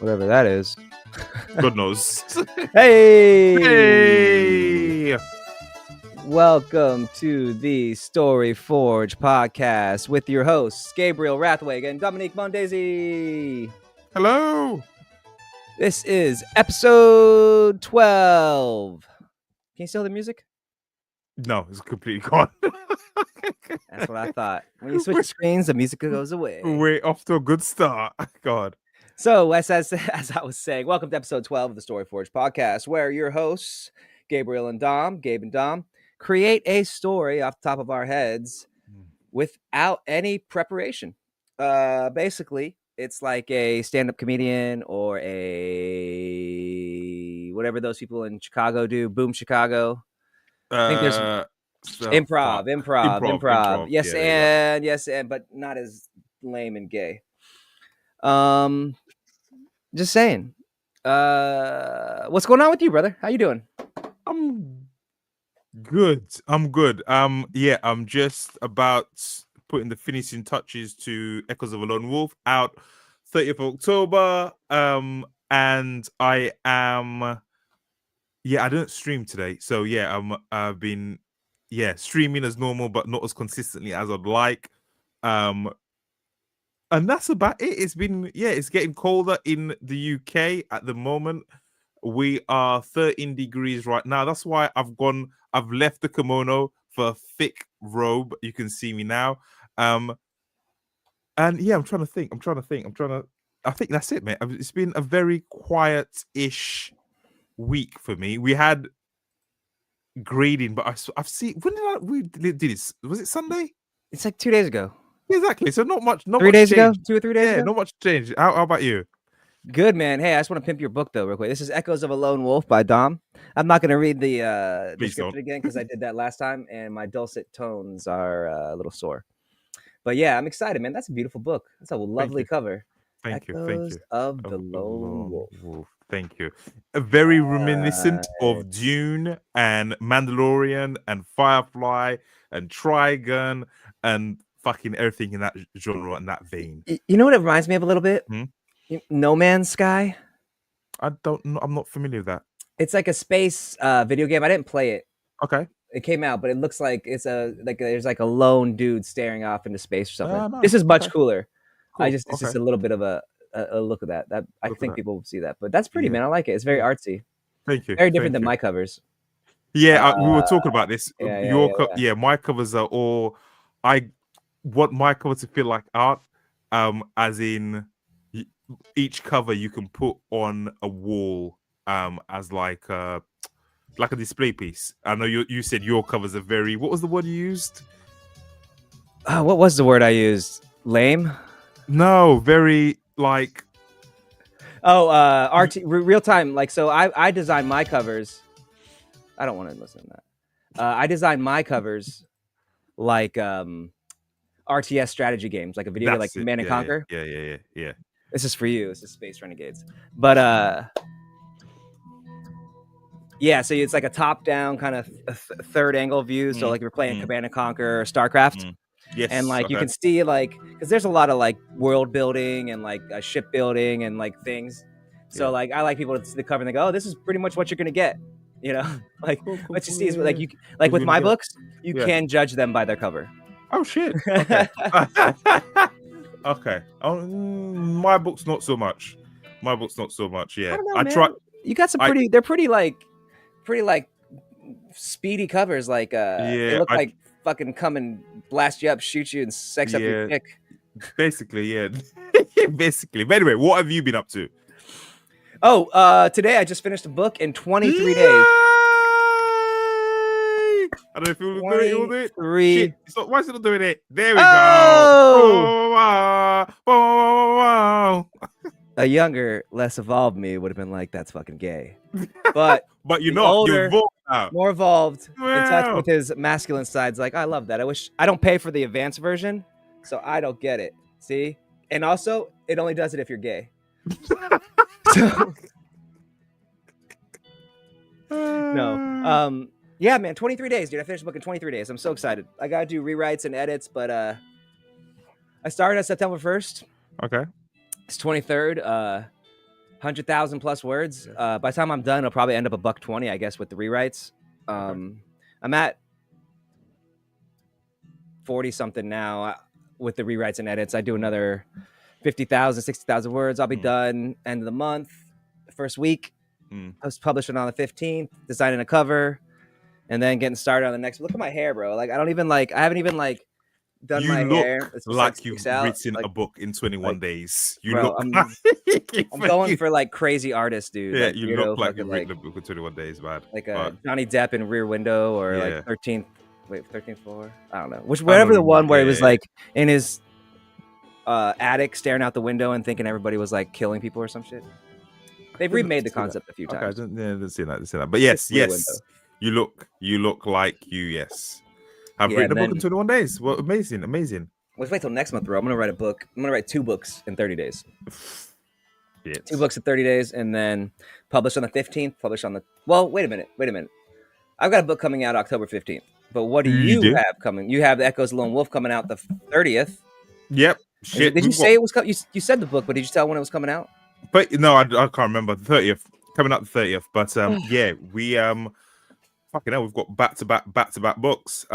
whatever that is. God knows. Hey! Hey! Welcome to the StoryForge podcast with your hosts, Gabriel, Rathweg, and Dominique, Mondesir. Hello. This is episode 12. Can you still hear the music? No, it's completely gone. That's what I thought. When you switch screens, the music goes away. We're off to a good start. God. So, as I was saying, welcome to episode 12 of the StoryForge podcast, where your hosts, Gabriel and Dom, Gabe and Dom, create a story off the top of our heads without any preparation. Basically, it's like a stand-up comedian or a whatever those people in Chicago do, Boom Chicago. I think there's improv. Yes, yes, and but not as lame and gay. Just saying. What's going on with you, brother? How you doing? I'm good. Yeah, I'm just about putting the finishing touches to Echoes of a Lone Wolf out 30th of October. And I am I didn't stream today. So yeah, I've been streaming as normal, but not as consistently as I'd like. And that's about it. It's been, it's getting colder in the UK at the moment. We are 13 degrees right now. That's why I've left the kimono for a thick robe. You can see me now. And yeah, I'm trying to think. I think that's it, mate. It's been a very quiet-ish week for me. We had grading, but I've seen, we did this? Was it Sunday? It's like 2 days ago. Exactly. So not much. 3 days ago? 2 or 3 days ago? Yeah, not much change. How about you? Good, man. Hey, I just want to pimp your book, though, real quick. This is Echoes of a Lone Wolf by Dom. I'm not going to read the description again because I did that last time, and my dulcet tones are a little sore. But yeah, I'm excited, man. That's a beautiful book. That's a lovely cover. Thank you. Echoes of the Lone Wolf. Thank you. Very reminiscent of Dune and Mandalorian and Firefly and Trigun and fucking everything in that genre and that vein. You know what it reminds me of a little bit? No Man's Sky. I don't know. I'm not familiar with that. It's like a space video game. I didn't play it. Okay. It came out, but it looks like it's there's like a lone dude staring off into space or something. Nice. This is much cooler. Cool. It's just a little bit of a look at that. I think people will see that, but that's pretty, man. I like it. It's very artsy. Thank you. Very different than my covers. Yeah, we were talking about this. My covers are all. I want my cover to feel like art, as in each cover you can put on a wall, as like a display piece. I know you said your covers are very. What was the word you used? What was the word I used? Lame? No, very like. RT real time. Like, so I design my covers. I don't want to listen to that. I design my covers like RTS strategy games, like a video game like Command and Conquer. Yeah. This is for you. This is Space Renegades. But so it's like a top-down kind of third angle view. So like you're playing Command and Conquer or StarCraft. Yes, and like you can see like because there's a lot of like world building and like shipbuilding and like things. So like I like people to see the cover and they go, "Oh, this is pretty much what you're gonna get." You know, like what you see is like you like with my books, you can judge them by their cover. Oh shit! Okay. Okay. My book's not so much. Yeah, I try. You got some pretty. They're pretty like speedy covers. Like they look like fucking come and blast you up, shoot you, and sex up your dick. Basically, yeah. Basically. But anyway, what have you been up to? Oh, today I just finished a book in 23 days. I don't know if you'll do it. You'll do it. Shit. Why is it not doing it? There we go. Oh! A younger, less evolved me would have been like, "That's fucking gay." But you're not. Older, you're evolved now. More evolved, in touch with his masculine sides. Like, I love that. I wish I don't pay for the advanced version, so I don't get it. See, and also it only does it if you're gay. No. Yeah, man, 23 days, dude. I finished the book in 23 days. I'm so excited. I gotta do rewrites and edits, but I started on September 1st. Okay. It's 23rd. 100,000 plus words. By the time I'm done, it'll probably end up $120, I guess, with the rewrites. I'm at 40 something now with the rewrites and edits. I do another 50,000, 60,000 words. I'll be done end of the month, first week. I was publishing on the 15th, designing a cover, and then getting started on the next. Look at my hair, bro. Like I haven't even done my hair. It's like you've written a book in 21 days. You bro, look I'm going for like crazy artist, dude. Yeah, like, you look like you've written a book in 21 days, man. Like a Johnny Depp in Rear Window or like 13th floor. I don't know. Whatever the one where he was like in his attic staring out the window and thinking everybody was like killing people or some shit. They've remade the concept a few times. Okay, I didn't see that. But yes, you look like you, I've written a book in 21 days. Well, amazing. Let's wait till next month, bro. I'm gonna write a book. I'm gonna write 2 books in 30 days. Yes. 2 books in 30 days, and then publish on the 15th. Publish on the. Well, wait a minute. I've got a book coming out October 15th. But what do you have coming? You have The Echoes of Lone Wolf coming out the 30th. Yep. Shit. Did you say it was? You said the book, but did you tell when it was coming out? But no, I can't remember. The 30th, coming out the 30th. But yeah, we fucking hell, we've got back to back books.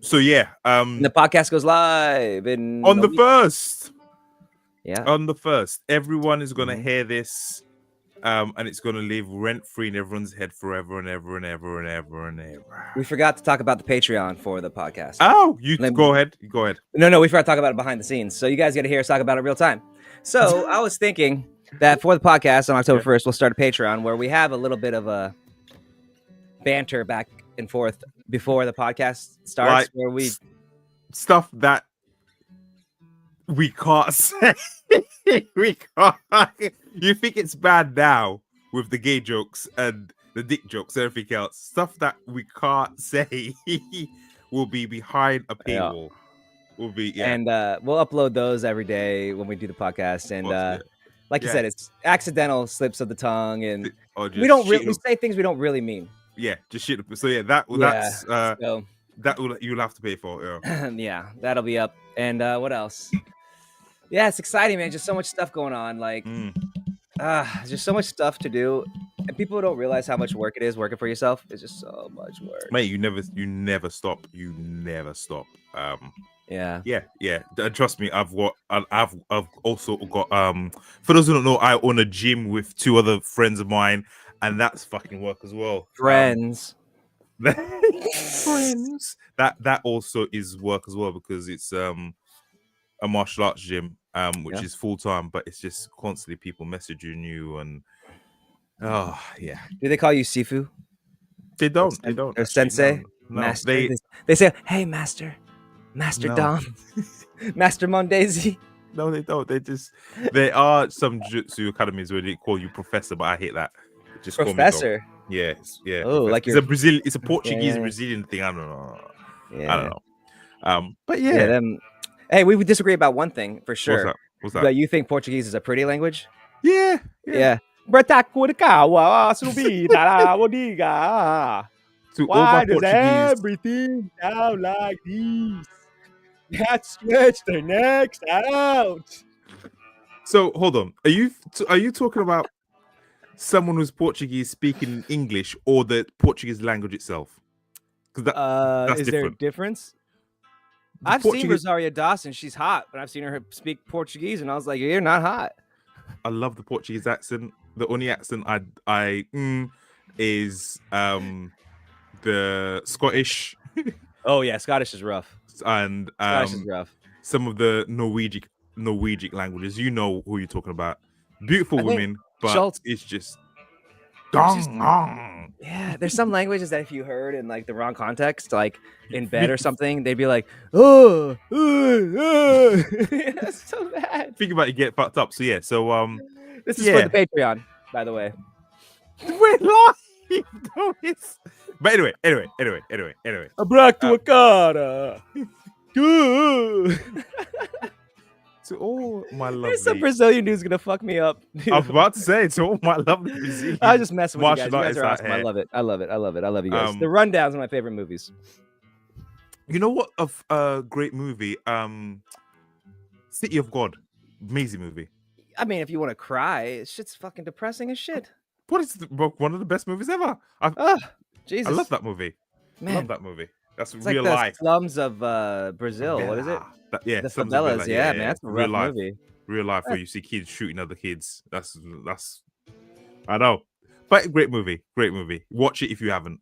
So yeah, and the podcast goes live on the 1st. Yeah, on the 1st, everyone is gonna hear this, and it's gonna live rent free in everyone's head forever and ever and ever and ever and ever. We forgot to talk about the Patreon for the podcast. Oh, go ahead. No, we forgot to talk about it behind the scenes. So you guys got to hear us talk about it real time. So I was thinking that for the podcast on October 1st, we'll start a Patreon where we have a little bit of a banter back and forth before the podcast starts, like, where we stuff that we can't say. We can't. You think it's bad now with the gay jokes and the dick jokes and everything else. Stuff that we can't say will be behind a paywall. Will be, and we'll upload those every day when we do the podcast. And like you said, it's accidental slips of the tongue, and we don't we say things we don't really mean. Yeah, just shit. So yeah, that's you'll have to pay for. Yeah, yeah, that'll be up. And what else? Yeah, it's exciting, man. Just so much stuff going on. Like, just so much stuff to do, and people don't realize how much work it is working for yourself. It's just so much work, mate. You never stop. You never stop. Yeah. Trust me, I've also got for those who don't know, I own a gym with 2 other friends of mine, and that's fucking work as well. Friends. Friends. That also is work as well, because it's a martial arts gym, which is full time, but it's just constantly people messaging you and Do they call you Sifu? They don't. Or Sensei? No. Master. They say, "Hey, Master Dom, Master Mondesir." No, they don't. There are some jutsu academies where they call you professor, but I hate that. Just professor. Call me yeah. Oh, like it's a Portuguese Brazilian thing. I don't know. Yeah. I don't know. But yeah. Hey, we would disagree about one thing for sure. What's that? But you think Portuguese is a pretty language? Yeah. Why does everything sound like this? Let's stretch their necks out. So hold on. Are you talking about someone who's Portuguese speaking English, or the Portuguese language itself? Because that's is different. There a difference? I've seen Rosaria Dawson. She's hot, but I've seen her speak Portuguese, and I was like, "You're not hot." I love the Portuguese accent. The only accent I is the Scottish. Oh yeah, Scottish is rough. And Scottish is rough. Some of the Norwegian languages. You know who you're talking about. Beautiful women, but it's just. Yeah, there's some languages that if you heard in like the wrong context, like in bed or something, they'd be like, "Oh, that's so bad." Think about it, get fucked up. So yeah, this is for the Patreon, by the way. We're live. But anyway. Abractuacara. To all my lovely... There's some Brazilian dude's gonna fuck me up. I was about to say, to all my lovely Brazilian... I was just messing with you guys. You guys are awesome. I love it. I love you guys. The Rundown's one of my favorite movies. You know what? A great movie? City of God. Amazing movie. I mean, if you want to cry, shit's fucking depressing as shit. What is one of the best movies ever? Oh, I Jesus. love that movie. Man. Love that movie. That's It's real like the life. slums of Brazil. What is it? Yeah, The Slums of favelas. Bel-Air. Yeah, man, that's a real rough life. movie. Real life where you see kids shooting other kids. That's I know. But great movie. Great movie. Watch it if you haven't.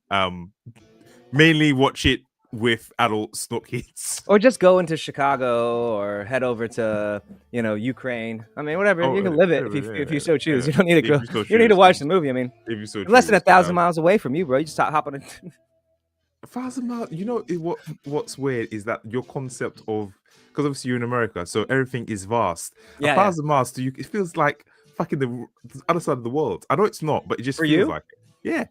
Mainly watch it with adults, not kids. Or just go into Chicago or head over to, Ukraine. I mean, whatever. You can live it if you so choose. You don't need to go. You need to watch the movie. I mean, if you so less than choose. 1,000 miles away from you, bro. You just stop hopping. 1,000 miles. You know what's weird is that your concept of, because obviously you're in America, so everything is vast. Yeah, 1,000 miles to you, it feels like fucking the other side of the world. I know it's not, but it just For feels you? like it. Yeah.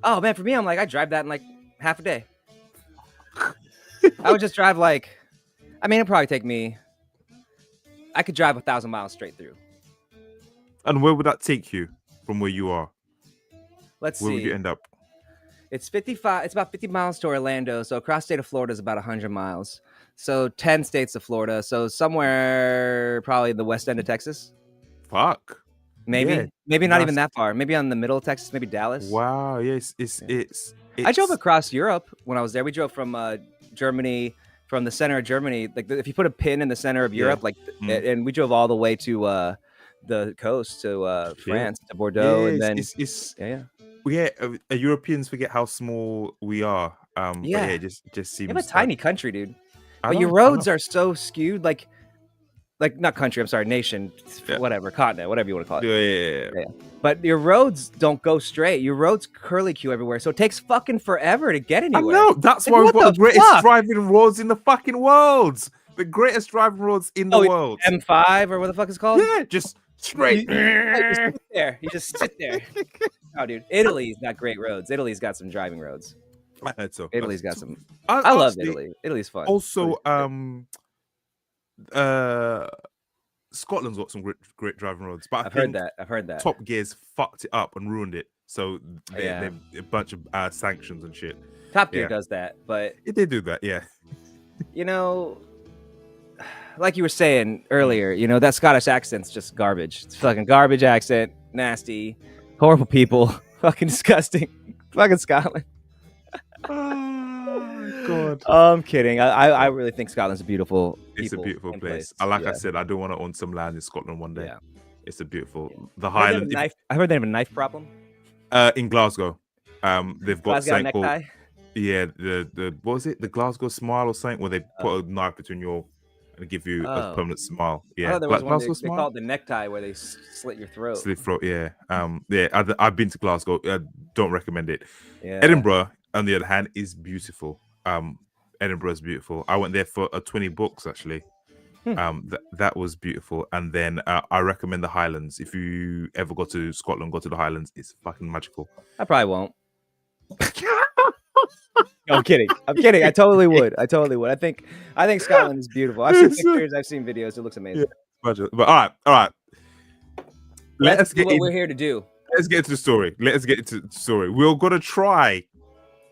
Oh man, for me, I'm like, I drive that in like half a day. I would just drive it'd probably take me. I could drive 1,000 miles straight through. And where would that take you from where you are? Let's Where see. would you end up? It's 55. It's about 50 miles to Orlando. So across state of Florida is about 100 miles. So 10 states of Florida. So somewhere probably the west end of Texas. Fuck. Maybe. Yeah, Maybe not even that far. Maybe on the middle of Texas. Maybe Dallas. Wow. Yes. It's. I drove across Europe when I was there. We drove from Germany, from the center of Germany. Like if you put a pin in the center of Europe, and we drove all the way to the coast to France, to Bordeaux, and then Europeans forget how small we are. But yeah, it just seems. You have a tiny country, dude. But know, your roads are so skewed, like not country. I'm sorry, nation, whatever, continent, whatever you want to call it. Yeah. But your roads don't go straight. Your roads curly Q everywhere, so it takes fucking forever to get anywhere. I know. That's why we've got the greatest driving roads in the fucking world. The greatest driving roads in the world. M5 or what the fuck is called? Yeah, just straight. You sit there. You just sit there. Oh, dude, Italy's got great roads. Italy's got some driving roads. I heard so. Italy's got some. I love Italy. Italy's fun. Also, Scotland's got some great driving roads, but I've heard that. Top Gear's fucked it up and ruined it. So they've a bunch of sanctions and shit. Top Gear does that, but they do that, yeah. Like you were saying earlier, that Scottish accent's just garbage. It's fucking garbage accent, nasty, horrible people, fucking disgusting, fucking Scotland. Oh God! I'm kidding. I really think Scotland's a beautiful. It's a beautiful place. I said, I do want to own some land in Scotland one day. Yeah. It's a beautiful. The Highlands. I heard they have a knife problem. In Glasgow, they've got something called. Yeah, the what was it? The Glasgow smile or something, where they put a knife between your and give you a permanent smile. Yeah, there was one they call it the necktie, where they slit your throat. Slit throat. Yeah. I've been to Glasgow. Don't recommend it. Yeah. Edinburgh, on the other hand, is beautiful. Edinburgh is beautiful. I went there for 20 books actually. That was beautiful. And then I recommend the Highlands. If you ever go to Scotland, go to the Highlands. It's fucking magical. I probably won't. No, I'm kidding. I totally would. I think Scotland is beautiful. I've seen pictures. I've seen videos. It looks amazing. Yeah, but all right. Let's get what we're here to do. Let's get into the story. We're gonna try,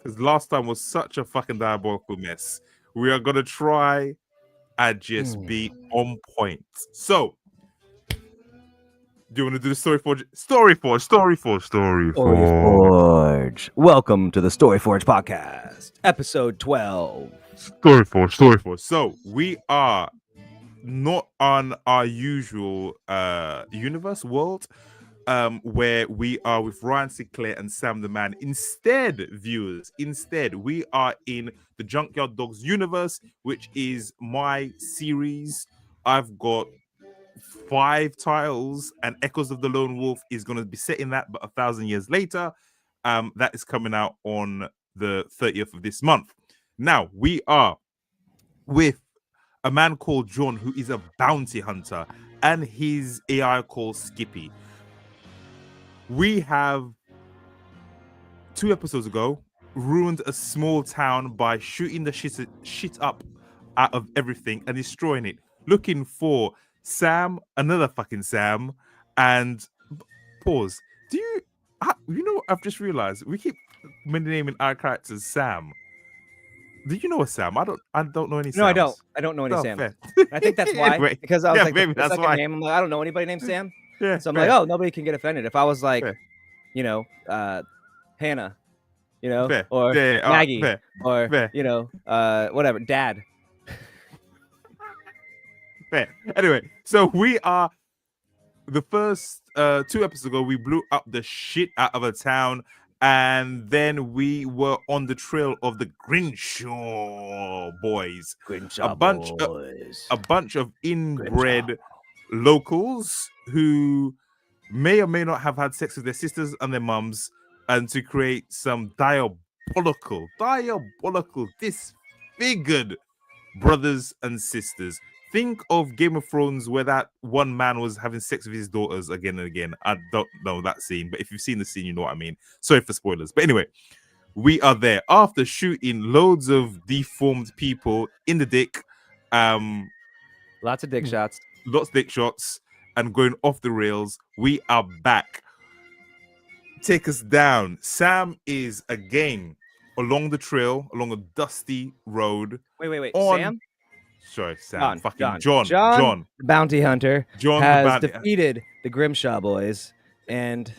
because last time was such a fucking diabolical mess. We are gonna try and just be on point. So, do you want to do the StoryForge? StoryForge. Welcome to the StoryForge podcast, episode 12. StoryForge. So we are not on our usual universe world, where we are with Ryan Sinclair and Sam the Man. Instead, viewers, we are in the Junkyard Dogs universe, which is my series. I've got 5 titles, and Echoes of the Lone Wolf is going to be set in that, but 1,000 years later. That is coming out on the 30th of this month. Now, we are with a man called John, who is a bounty hunter, and his AI called Skippy. We have 2 episodes ago ruined a small town by shooting the shit up out of everything and destroying it, looking for Sam, another fucking Sam, and pause. You know what I've just realized? We keep naming our characters Sam. Do you know a Sam? I don't know any Sams. No, I don't know any Sam. I think that's why. Because I was like, the second name, I'm like, I don't know anybody named Sam. Yeah. So I'm fair, like, oh, nobody can get offended. If I was like, fair, you know, Hannah, you know, fair. or Yeah. Maggie, Fair. or Fair. you know, whatever, Dad. Fair. Anyway, so we are the first 2 episodes ago. We blew up the shit out of a town, and then we were on the trail of the Grinshaw boys, a Grimshaw bunch, boys. a bunch of Grimshaw. inbred locals who may or may not have had sex with their sisters and their mums, and to create some diabolical, disfigured brothers and sisters. Think of Game of Thrones where that one man was having sex with his daughters again and again. I don't know that scene, but if you've seen the scene, you know what I mean. Sorry for spoilers. But anyway, we are there after shooting loads of deformed people in the dick, Lots of dick shots. lots of dick shots, and going off the rails. We are back. Take us down. Sam is again along the trail, along a dusty road. Wait. On, Sam? sorry, Sam. John, John, the bounty hunter, John has the bounty. defeated the Grimshaw boys, and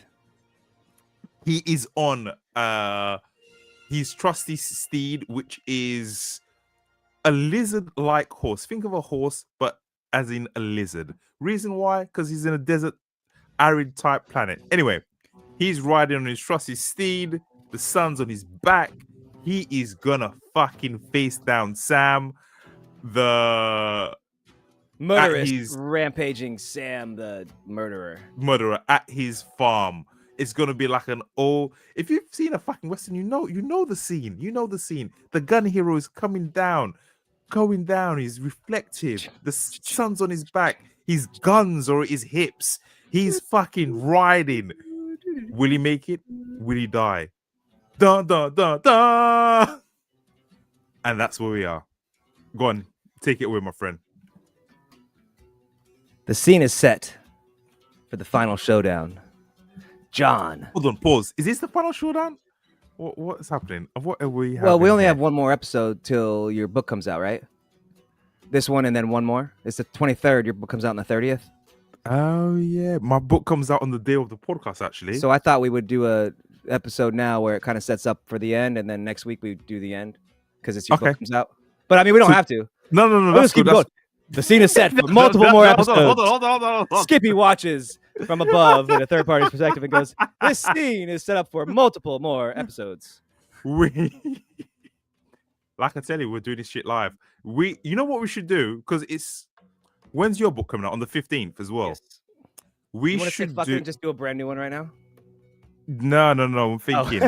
He is on his trusty steed, which is a lizard-like horse. Think of a horse, but as in a lizard. Reason why? Because he's in a desert, arid type planet. Anyway, he's riding on his trusty steed. The sun's on his back. He is gonna fucking face down Sam, the murderous, rampaging Sam, the murderer. At his farm. It's gonna be like an old. If you've seen a fucking western, you know the scene. You know the scene. The gun hero is coming down. He's reflective. The sun's on his back. His guns are at his hips. He's fucking riding. Will he make it? Will he die? Dun dun dun dun. And that's where we are. Go on, take it away, my friend. The scene is set for the final showdown. John. Hold on, pause. Is this the final showdown? What's happening? What are we? Well, we only have one more episode till your book comes out, right? This one and then one more. It's the 23rd. Your book comes out on the 30th. Oh yeah, my book comes out on the day of the podcast, actually. So I thought we would do a episode now where it kind of sets up for the end, and then next week we do the end because it's your book comes out. But I mean, we don't have to. No. Let's keep going. The scene is set for multiple more episodes. Hold on. Skippy watches from above in a third party's perspective and goes, "This scene is set up for multiple more episodes." Like I tell you, we're doing this shit live. You know what we should do? Because it's when's your book coming out? On the 15th as well. Yes. We should just do a brand new one right now. No. I'm thinking.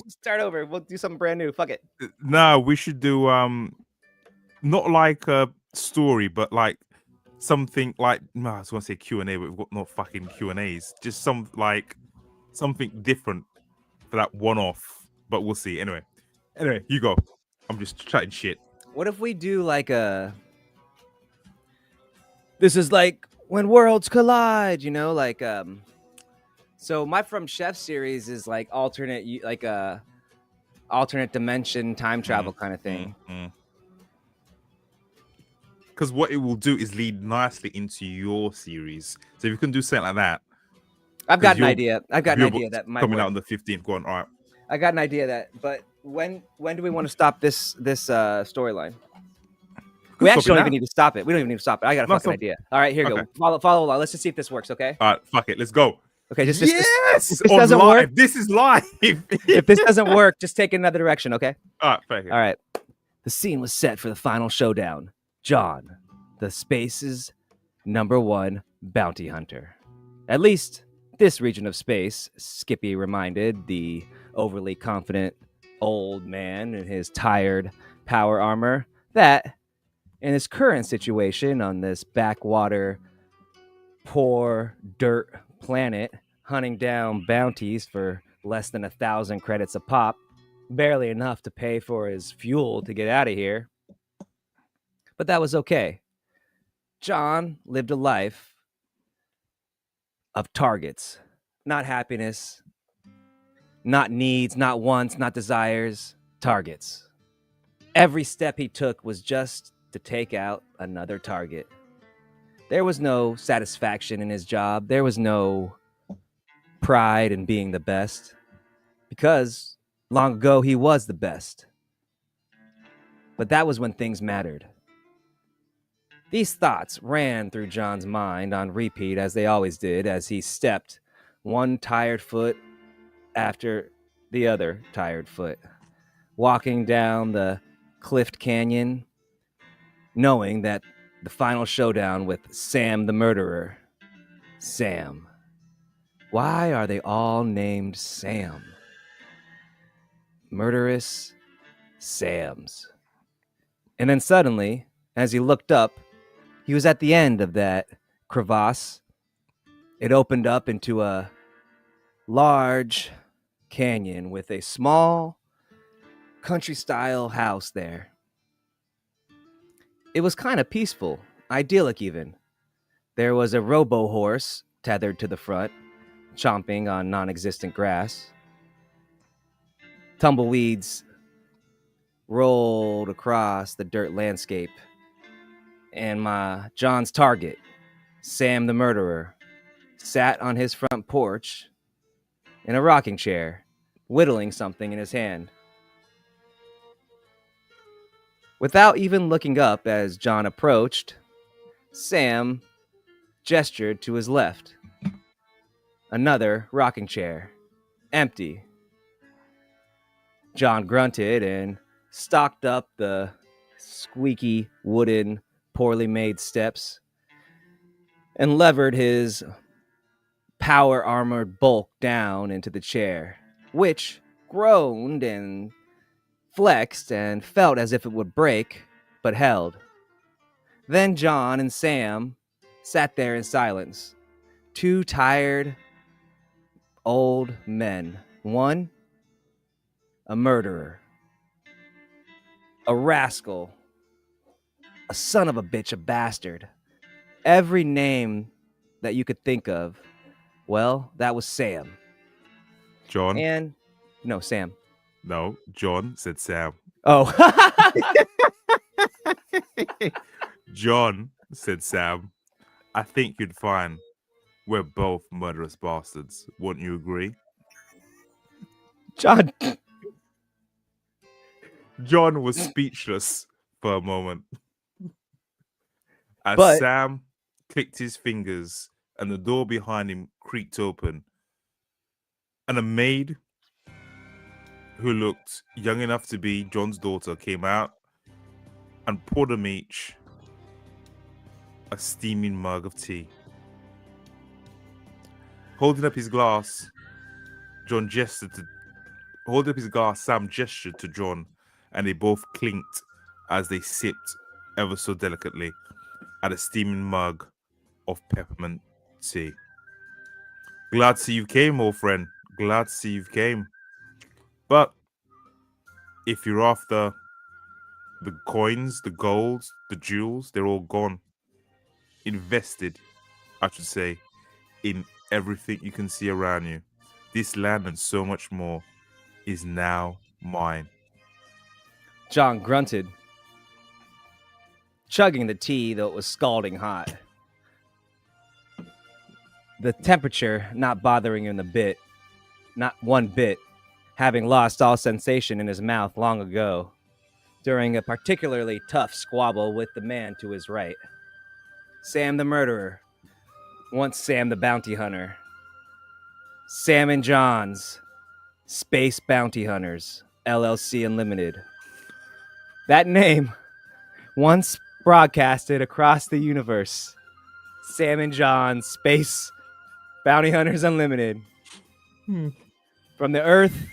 Start over. We'll do something brand new. Fuck it. No, we should do not like a story, but like something like I was gonna say Q&A, but we've got no fucking Q&As. Just something different for that one-off. But we'll see. Anyway, you go. I'm just chatting shit. What if we do like a? This is like when worlds collide, you know, like So my From Chef series is like alternate dimension time travel kind of thing. Because what it will do is lead nicely into your series. So if you can do something like that. I've got an idea that might coming work. out on the 15th. Go on. All right. I got an idea but when do we want to stop this storyline? We actually don't even need to stop it. We don't even need to stop it. I got a fucking idea. All right, here you go. Follow along. Let's just see if this works, okay? All right, fuck it. Let's go. Okay, this doesn't work. This is live. If this doesn't work, just take it another direction, okay? All right, thank you. All right. The scene was set for the final showdown. John, the space's #1 bounty hunter. At least this region of space, Skippy reminded the overly confident old man in his tired power armor that in his current situation on this backwater, poor dirt planet, hunting down bounties for less than 1,000 credits a pop, barely enough to pay for his fuel to get out of here. But that was okay. John lived a life of targets, not happiness, not needs, not wants, not desires, targets. Every step he took was just to take out another target. There was no satisfaction in his job. There was no pride in being the best, because long ago he was the best. But that was when things mattered. These thoughts ran through John's mind on repeat, as they always did, as he stepped one tired foot after the other tired foot, walking down the cliffed canyon, knowing that the final showdown with Sam the murderer. Sam. Why are they all named Sam? Murderous Sams. And then suddenly, as he looked up, he was at the end of that crevasse. It opened up into a large canyon with a small country-style house there. It was kind of peaceful, idyllic even. There was a robo-horse tethered to the front, chomping on non-existent grass. Tumbleweeds rolled across the dirt landscape. And John's target, Sam the murderer, sat on his front porch in a rocking chair, whittling something in his hand. Without even looking up as John approached, Sam gestured to his left. Another rocking chair, empty. John grunted and stalked up the squeaky wooden, poorly made steps and levered his power-armored bulk down into the chair, which groaned and flexed and felt as if it would break, but held. Then John and Sam sat there in silence, two tired old men. One, a murderer, a rascal, a son of a bitch, a bastard. Every name that you could think of, well, that was Sam. John. And, no, Sam. No, John said Sam. Oh. John said Sam. I think you'd find we're both murderous bastards. Wouldn't you agree? John was speechless for a moment. As Sam clicked his fingers and the door behind him creaked open, and a maid who looked young enough to be John's daughter came out and poured them each a steaming mug of tea. Holding up his glass, Sam gestured to John, and they both clinked as they sipped ever so delicately at a steaming mug of peppermint tea. Glad to see you came, old friend. Glad to see you came. But if you're after the coins, the golds, the jewels, they're all gone. Invested, I should say, in everything you can see around you. This land and so much more is now mine. John grunted, chugging the tea, though it was scalding hot. The temperature not bothering him not one bit, having lost all sensation in his mouth long ago, during a particularly tough squabble with the man to his right. Sam the murderer, once Sam the bounty hunter. Sam and John's Space Bounty Hunters, LLC Unlimited. That name, once broadcasted across the universe. Sam and John's Space Bounty Hunters Unlimited. From the Earth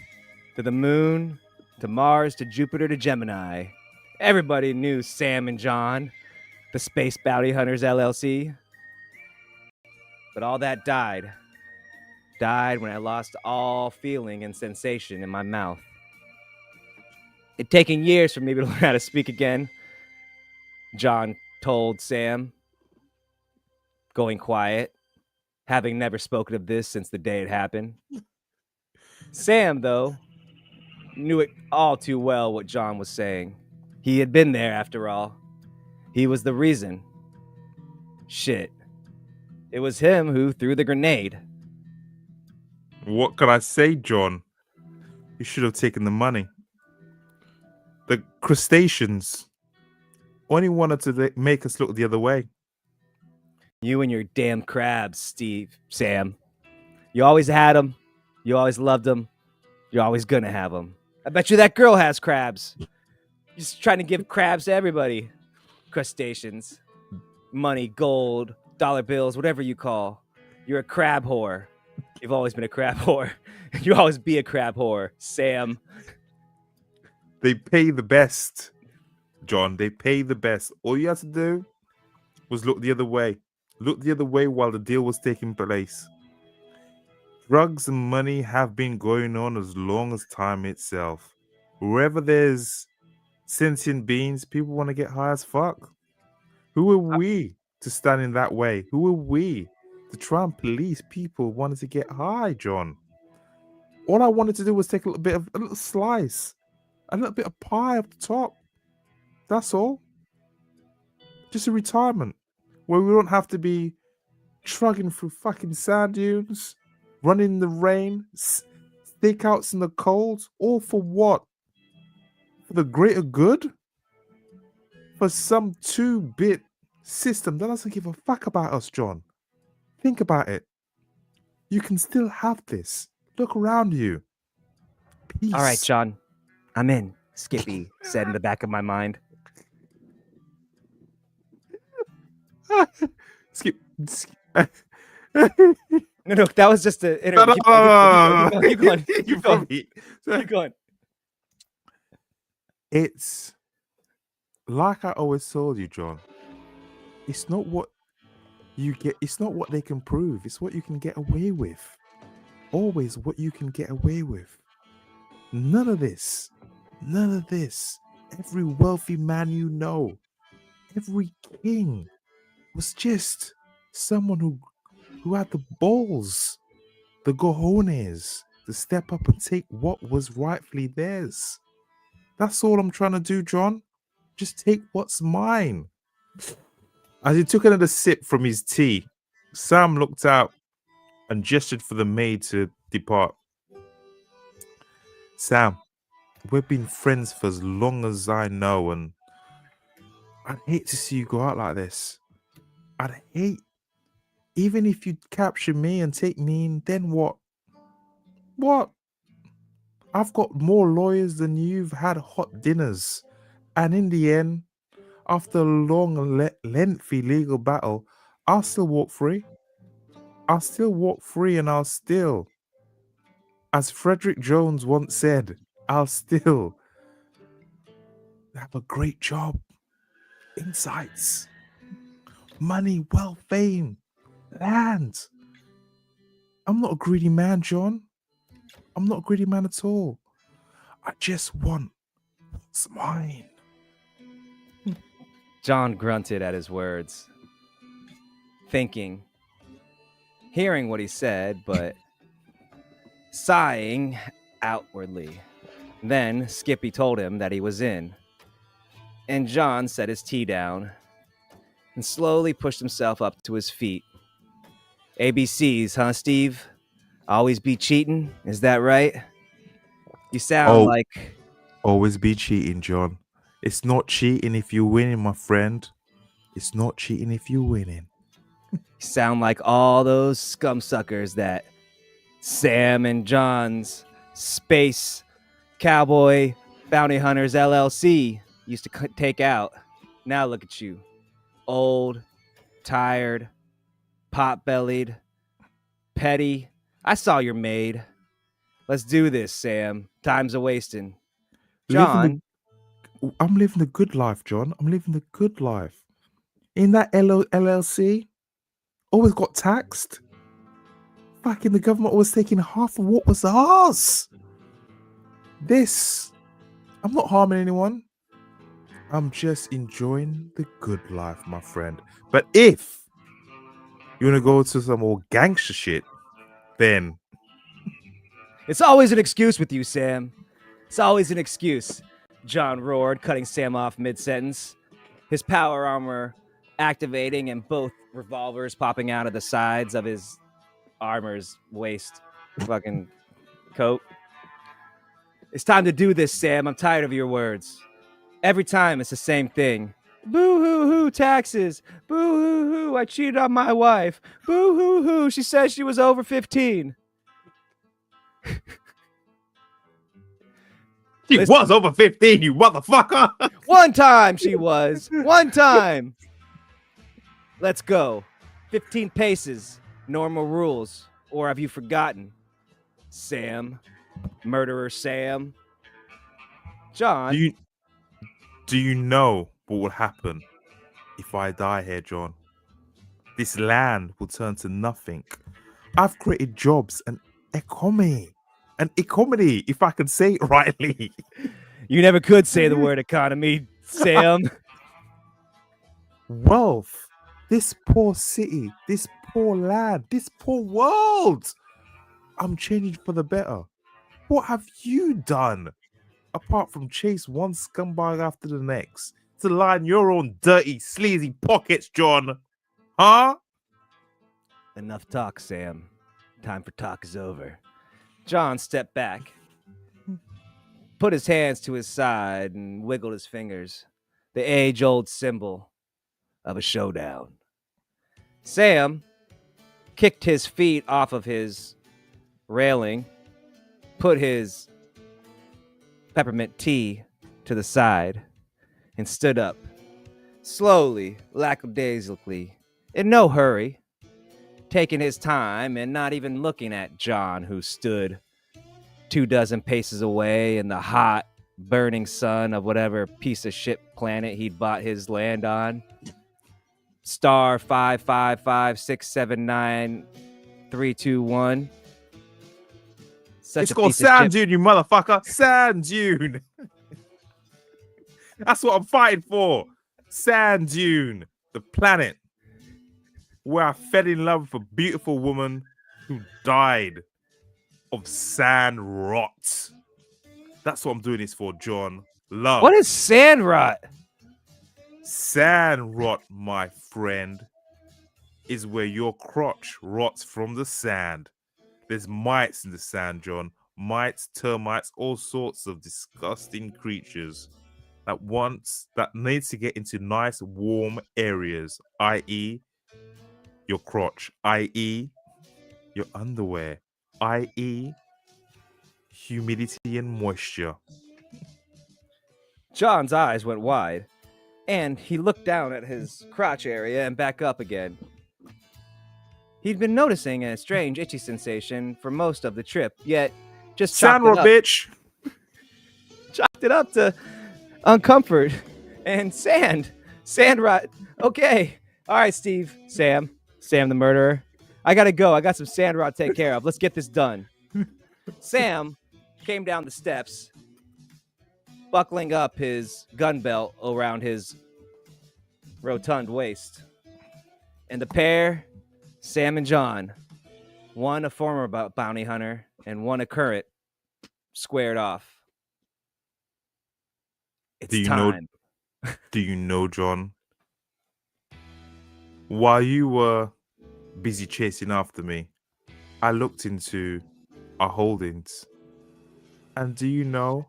to the Moon to Mars to Jupiter to Gemini. Everybody knew Sam and John, the Space Bounty Hunters LLC. But all that died when I lost all feeling and sensation in my mouth. It'd taken years for me to learn how to speak again, John told Sam, going quiet, having never spoken of this since the day it happened. Sam, though, knew it all too well what John was saying. He had been there, after all. He was the reason. Shit. It was him who threw the grenade. What can I say, John? You should have taken the money. The crustaceans only wanted to make us look the other way. You and your damn crabs, Sam. You always had them. You always loved them. You're always gonna have them. I bet you that girl has crabs. You're just trying to give crabs to everybody. Crustaceans. Money, gold, dollar bills, whatever you call. You're a crab whore. You've always been a crab whore. You always be a crab whore, Sam. They pay the best, John. They pay the best. All you had to do was look the other way. Look the other way while the deal was taking place. Drugs and money have been going on as long as time itself. Wherever there's sentient beings, people want to get high as fuck. Who are we to stand in that way? Who are we to try and police people wanting to get high, John? All I wanted to do was take a little slice, a little bit of pie up the top. That's all. Just a retirement where we don't have to be trudging through fucking sand dunes, running in the rain, stakeouts in the cold. All for what? For the greater good? For some 2-bit system that doesn't give a fuck about us, John. Think about it. You can still have this. Look around you. Peace. All right, John. I'm in, Skippy said in the back of my mind. Skip. No, that was just an interview. Keep going. Keep going. It's like I always told you, John. It's not what you get. It's not what they can prove. It's what you can get away with. Always what you can get away with. None of this. None of this. Every wealthy man you know, every king was just someone who had the balls, the cojones to step up and take what was rightfully theirs. That's all I'm trying to do, John. Just take what's mine. As he took another sip from his tea, Sam looked out and gestured for the maid to depart. Sam, we've been friends for as long as I know, and I'd hate to see you go out like this. I'd hate, even if you capture me and take me in, then what? What? I've got more lawyers than you've had hot dinners. And in the end, after a long, lengthy legal battle, I'll still walk free. I'll still walk free, and I'll still, as Frederick Jones once said, I'll still have a great job. Insights, money, wealth, fame, land. I'm not a greedy man, John. I'm not a greedy man at all. I just want what's mine. John grunted at his words, thinking, hearing what he said, but sighing outwardly. Then Skippy told him that he was in, and John set his tea down and slowly pushed himself up to his feet. ABCs, huh, Steve? Always be cheating, is that right? You sound like... Always be cheating, John. It's not cheating if you're winning, my friend. It's not cheating if you're winning. You sound like all those scum suckers that Sam and John's Space Cowboy Bounty Hunters LLC used to take out. Now look at you. Old, tired, pot-bellied, petty. I saw your maid. Let's do this, Sam. Time's a-wasting. John... I'm living the good life, John. I'm living the good life. In that LLC, always got taxed. Fucking the government was taking half of what was ours. This, I'm not harming anyone. I'm just enjoying the good life, my friend. But if you want to go to some more gangster shit, then... It's always an excuse with you, Sam. It's always an excuse. John roared, cutting Sam off mid-sentence. His power armor activating and both revolvers popping out of the sides of his armor's waist fucking coat. It's time to do this, Sam. I'm tired of your words. Every time it's the same thing. Boo hoo hoo, taxes. Boo hoo hoo, I cheated on my wife. Boo hoo hoo, she said she was over 15. She was over 15, you motherfucker. One time she was. One time. Let's go. 15 paces. Normal rules. Or have you forgotten? Sam. Murderer Sam. John. Do you know what will happen if I die here, John? This land will turn to nothing. I've created jobs and economy. An economy, if I can say it rightly. You never could say the word economy, Sam. Wealth. This poor city, this poor land, this poor world. I'm changing for the better. What have you done? Apart from chase one scumbag after the next to line your own dirty, sleazy pockets, John. Huh? Enough talk, Sam. Time for talk is over. John stepped back, put his hands to his side, and wiggled his fingers. The age-old symbol of a showdown. Sam kicked his feet off of his railing, put his peppermint tea to the side, and stood up, slowly, lackadaisically, in no hurry, taking his time and not even looking at John, who stood 24 paces away in the hot, burning sun of whatever piece of shit planet he'd bought his land on. Star 555679321. It's called Sand Dune, you motherfucker. Sand Dune. That's what I'm fighting for. Sand Dune, the planet where I fell in love with a beautiful woman who died of sand rot. That's what I'm doing this for, John. Love. What is sand rot? Sand rot, my friend, is where your crotch rots from the sand. There's mites in the sand, John. Mites, termites, all sorts of disgusting creatures that needs to get into nice warm areas, i.e. your crotch, i.e. your underwear, i.e. humidity and moisture. John's eyes went wide, and he looked down at his crotch area and back up again. He'd been noticing a strange itchy sensation for most of the trip, yet just chalked it up to uncomfort and sand rot. Okay, all right, Steve, Sam the murderer. I gotta go. I got some sand rot to take care of. Let's get this done. Sam came down the steps, buckling up his gun belt around his rotund waist, and the pair, Sam and John, one a former bounty hunter and one a current, squared off. It's time. Do you know, John? While you were busy chasing after me, I looked into our holdings. And do you know,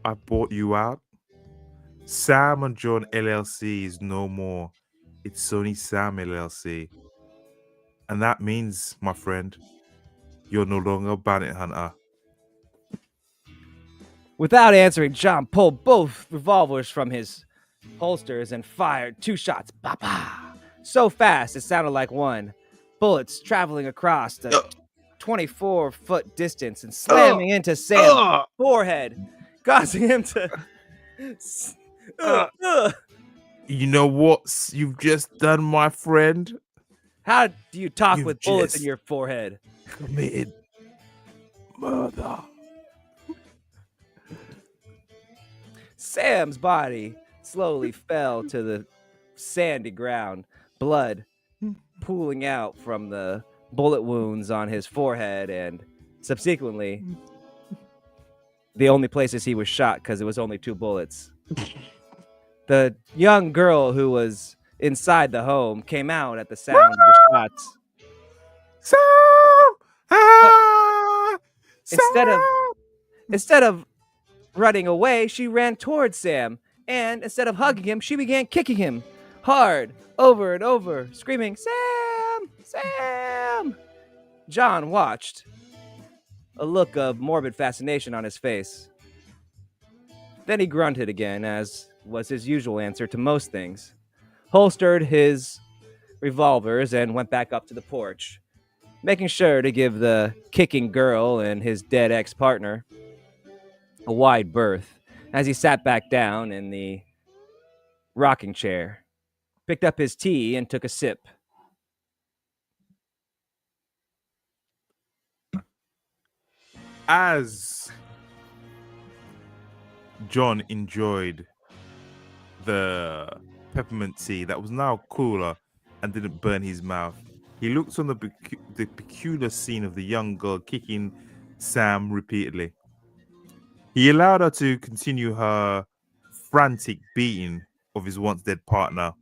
I bought you out? Sam and John LLC is no more. It's Sony Sam LLC. And that means, my friend, you're no longer a bounty hunter. Without answering, John pulled both revolvers from his holsters and fired 2 shots. Ba-ba! So fast, it sounded like one. Bullets traveling across the 24-foot distance and slamming into Sam's forehead, causing him to... You know what you've just done, my friend? How do you talk with bullets in your forehead? Committed murder. Sam's body slowly fell to the sandy ground, blood pooling out from the bullet wounds on his forehead, and subsequently, the only places he was shot because it was only 2 bullets. The young girl who was inside the home came out at the sound of the shots. Sam! But Ah! instead of Sam! instead of running away, she ran towards Sam, and instead of hugging him, she began kicking him hard over and over, screaming, "Sam! Sam!" John watched, a look of morbid fascination on his face. Then he grunted again, as was his usual answer to most things, holstered his revolvers, and went back up to the porch, making sure to give the kicking girl and his dead ex-partner a wide berth as he sat back down in the rocking chair, picked up his tea, and took a sip. As John enjoyed the peppermint tea that was now cooler and didn't burn his mouth, he looked on the peculiar scene of the young girl kicking Sam repeatedly. He allowed her to continue her frantic beating of his once dead partner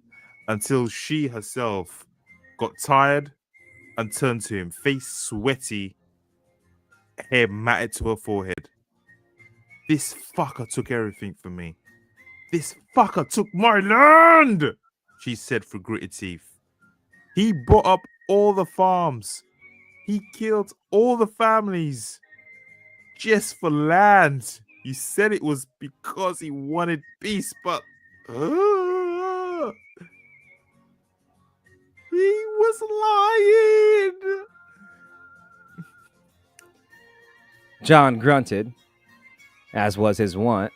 until she herself got tired and turned to him, face sweaty, hair matted to her forehead. "This fucker took everything from me. This fucker took my land," she said through gritted teeth. "He bought up all the farms. He killed all the families just for land. You said it was because he wanted peace, but he was lying." John grunted, as was his wont,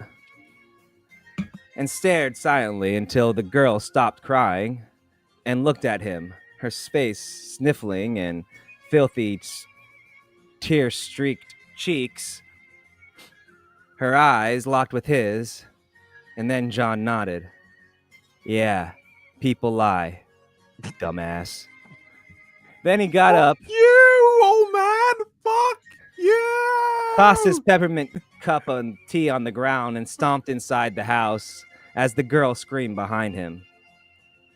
and stared silently until the girl stopped crying and looked at him, her face sniffling and filthy, tear-streaked cheeks, her eyes locked with his, and then John nodded. "Yeah, people lie, dumbass." Then he got up, "You, old man, fuck you!" tossed his peppermint cup of tea on the ground, and stomped inside the house as the girl screamed behind him.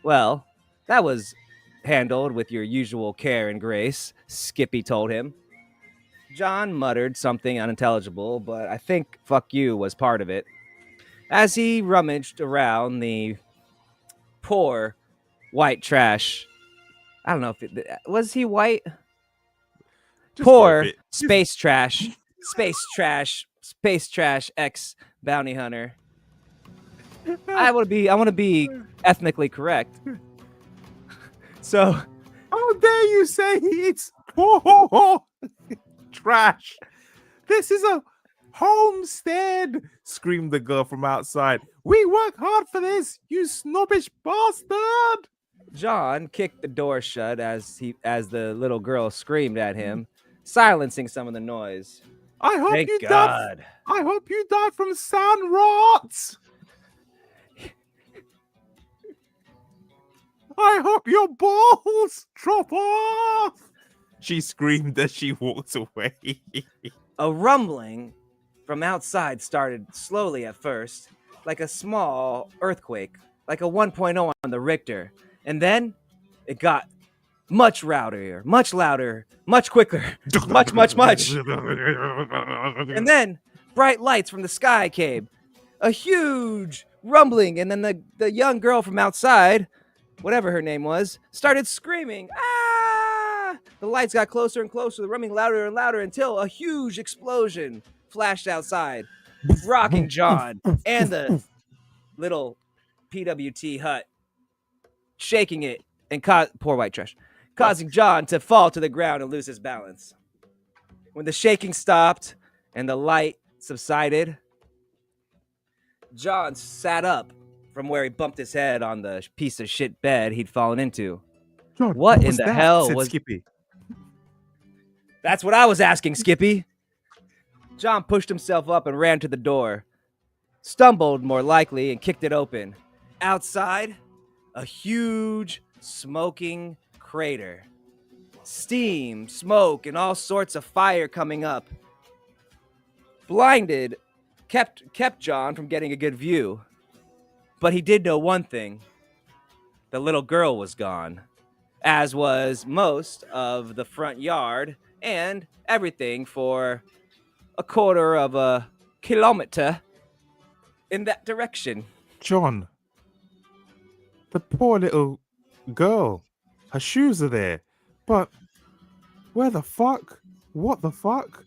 "Well, that was handled with your usual care and grace," Skippy told him. John muttered something unintelligible, but I think "fuck you" was part of it, as he rummaged around the poor white trash. I don't know if it was he white? Just Poor go with it. space trash, space trash ex bounty hunter. I want to be ethnically correct. So, How dare you say it's trash? This is a homestead, screamed the girl from outside. "We work hard for this, you snobbish bastard!" John kicked the door shut as the little girl screamed at him, silencing some of the noise. I hope Thank you God. die. I hope you die from sand rot. I hope your balls drop off, she screamed as she walked away. A rumbling from outside started slowly at first, like a small earthquake, like a 1.0 on the Richter, and then it got much louder, much quicker, much. And then bright lights from the sky came, a huge rumbling, and then the young girl from outside, whatever her name was, started screaming, "Ah!" The lights got closer and closer, the rumbling louder and louder, until a huge explosion flashed outside, rocking John and the little PWT hut, shaking it, and poor white trash, causing John to fall to the ground and lose his balance. When the shaking stopped and the light subsided, John sat up from where he bumped his head on the piece of shit bed he'd fallen into. John, What in the hell said was Skippy? That's what I was asking, Skippy. John pushed himself up and ran to the door, stumbled more likely, and kicked it open. Outside, a huge smoking crater. Steam, smoke, and all sorts of fire coming up. Blinded, kept John from getting a good view. But he did know one thing. the little girl was gone, as was most of the front yard and everything for a quarter of a kilometer in that direction. John, the poor little girl, her shoes are there, but where the fuck? What the fuck?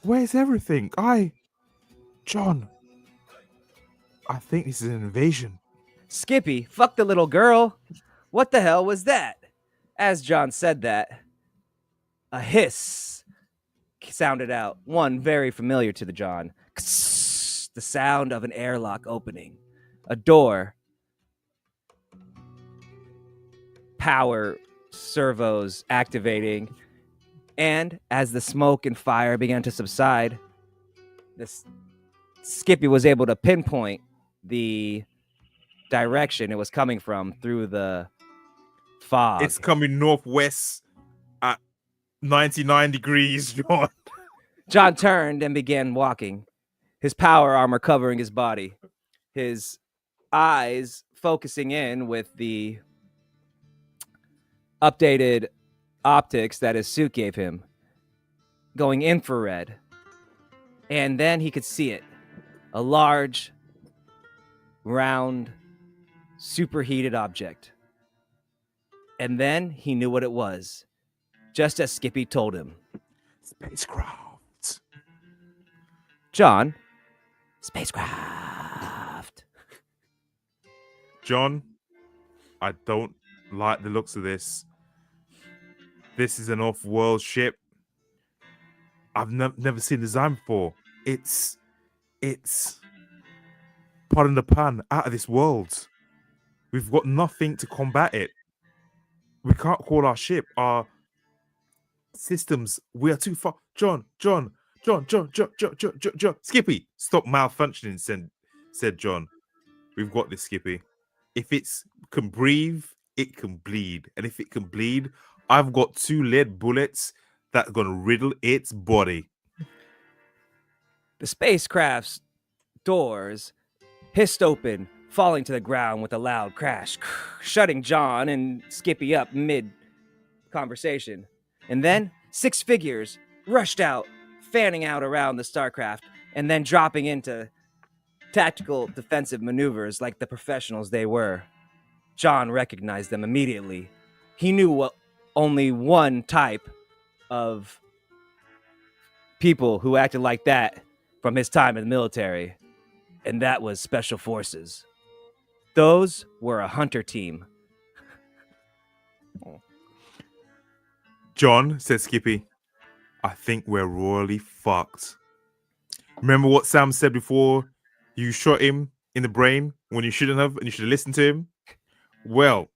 Where's everything? John, I think this is an invasion. Skippy, fuck the little girl. What the hell was that? As John said that, a hiss sounded out, one very familiar to the John. The sound of an airlock opening, a door, power servos activating, and as the smoke and fire began to subside, this Skippy was able to pinpoint the direction it was coming from through the fog. It's coming northwest at 99 degrees, John. John turned and began walking, his power armor covering his body, his eyes focusing in with the updated optics that his suit gave him, going infrared. And then he could see it, a large, round, superheated object. And then he knew what it was, just as Skippy told him. Spacecraft. John, spacecraft. John, I don't like the looks of this. This is an off-world ship. I've never seen design before. It's pardon the pun, out of this world. We've got nothing to combat it. We can't call our ship, our systems. We are too far. John. Skippy, stop malfunctioning, said John. We've got this, Skippy. If it can breathe, it can bleed. And if it can bleed, I've got 2 lead bullets that are going to riddle its body. The spacecraft's doors hissed open, falling to the ground with a loud crash, shutting John and Skippy up mid-conversation. And then 6 figures rushed out, fanning out around the starcraft, and then dropping into tactical defensive maneuvers like the professionals they were. John recognized them immediately. He knew what only one type of people who acted like that from his time in the military, and that was Special Forces. Those were a hunter team. John, said Skippy, I think we're royally fucked. Remember what Sam said before you shot him in the brain when you shouldn't have, and you should have listened to him? Well,